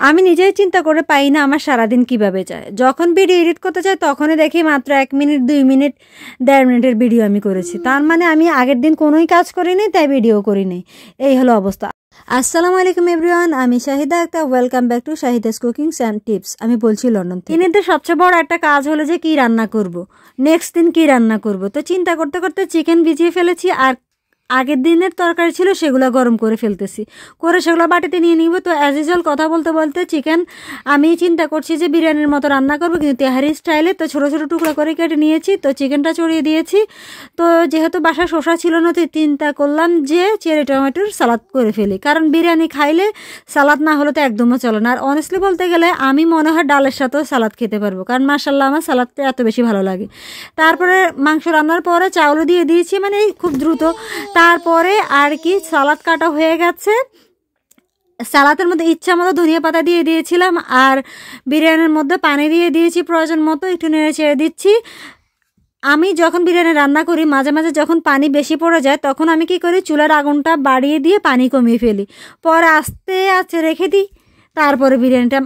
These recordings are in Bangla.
আমি নিজেই চিন্তা করে পাই না আমার সারাদিন কিভাবে যায়। যখন ভিডিও এডিট করতে চাই তখনই দেখি মাত্র 1 মিনিট 2 মিনিট 1.5 মিনিটের ভিডিও আমি করেছি। তার মানে আমি আগের দিন কোনোই কাজ করিনি, তাই ভিডিও করিনি। এই হলো অবস্থা। আসসালামু আলাইকুম এভরিওয়ান, আমি Shahida Akhtar. Welcome back to Shahida's cookings and tips. আমি বলছি লন্ডন থেকে। দিনের সবচেয়ে বড় একটা কাজ হলো যে কি রান্না করব, নেক্সট দিন কি রান্না করব। তো চিন্তা করতে করতে চিকেন ভিজিয়ে ফেলেছি, আর আগের দিনের তরকারি ছিল সেগুলো গরম করে ফেলতেছি, করে সেগুলো বাটিতে নিয়ে নিব। তো অ্যাজ ইউজুয়াল কথা বলতে বলতে চিকেন আমি চিন্তা করছি যে বিরিয়ানির মতো রান্না করবো, কিন্তু তেহারি স্টাইলে। তো ছোটো ছোটো টুকরা করে কেটে নিয়েছি, তো চিকেনটা চড়িয়ে দিয়েছি। তো যেহেতু বাসায় শসা ছিল না, তো চিন্তা করলাম যে চেরি টমেটোর সালাদ করে ফেলি, কারণ বিরিয়ানি খাইলে সালাদ না হলে তো একদমও চলে না। আর অনেস্টলি বলতে গেলে আমি মনে হয় ডালের সাথেও সালাদ খেতে পারবো, কারণ মাশাআল্লাহ আমার সালাদটা এত বেশি ভালো লাগে। তারপরে মাংস রান্নার পরে চাউলও দিয়ে দিয়েছি, মানে খুব দ্রুত। তারপরে আর কি সালাদ কাটা হয়ে গেছে। সালাদের মধ্যে ইচ্ছা মতো ধনিয়া পাতা দিয়ে দিয়েছিলাম, আর বিরিয়ানির মধ্যে পানি দিয়ে দিয়েছি প্রয়োজন মতো, একটু নেড়ে চেড়ে দিচ্ছি। আমি যখন বিরিয়ানি রান্না করি মাঝে মাঝে যখন পানি বেশি পড়ে যায়, তখন আমি কি করি, চুলার আগুনটা বাড়িয়ে দিয়ে পানি কমিয়ে ফেলি, পরে আস্তে আস্তে রেখে দিই। তারপরে বিরিয়ানিটা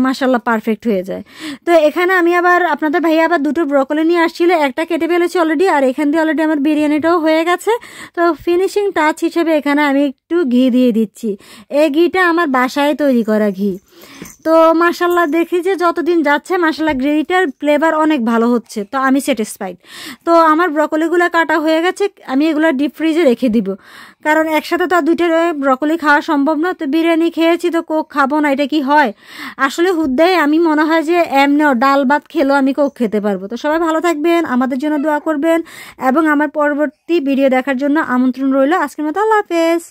মাশাআল্লাহ পারফেক্ট হয়ে যায়। তো এখানে আমি আবার আপনাদের ভাইয়া আবার দুটো ব্রকলি নিয়ে আসছিল, একটা কেটে ফেলেছি অলরেডি, আর এখান দিয়ে অলরেডি আমার বিরিয়ানিটাও হয়ে গেছে। তো ফিনিশিং টাচ হিসেবে এখানে আমি একটু ঘি দিয়ে দিচ্ছি। এই ঘিটা আমার বাসায় তৈরি করা ঘি। তো মাশাআল্লাহ দেখি যে যতদিন যাচ্ছে মাশাআল্লাহ গ্রেভিটার ফ্লেভার অনেক ভালো হচ্ছে, তো আমি স্যাটিসফাইড। তো আমার ব্রকলিগুলো কাটা হয়ে গেছে, আমি এগুলো ডিপ ফ্রিজে রেখে দিব, কারণ একসাথে তো আর দুইটা ব্রকলি খাওয়া সম্ভব না। তো বিরিয়ানি খেয়েছি তো কোক খাবো না, এটা কি হয়? আসলে হুদ্দাই আমি মনে হয় যে এমনিও ডাল ভাত খেলেও আমি কোক খেতে পারবো। তো সবাই ভালো থাকবেন, আমাদের জন্য দোয়া করবেন, এবং আমার পরবর্তী ভিডিও দেখার জন্য আমন্ত্রণ রইল। আজকের মতো আল্লাহ হাফেজ।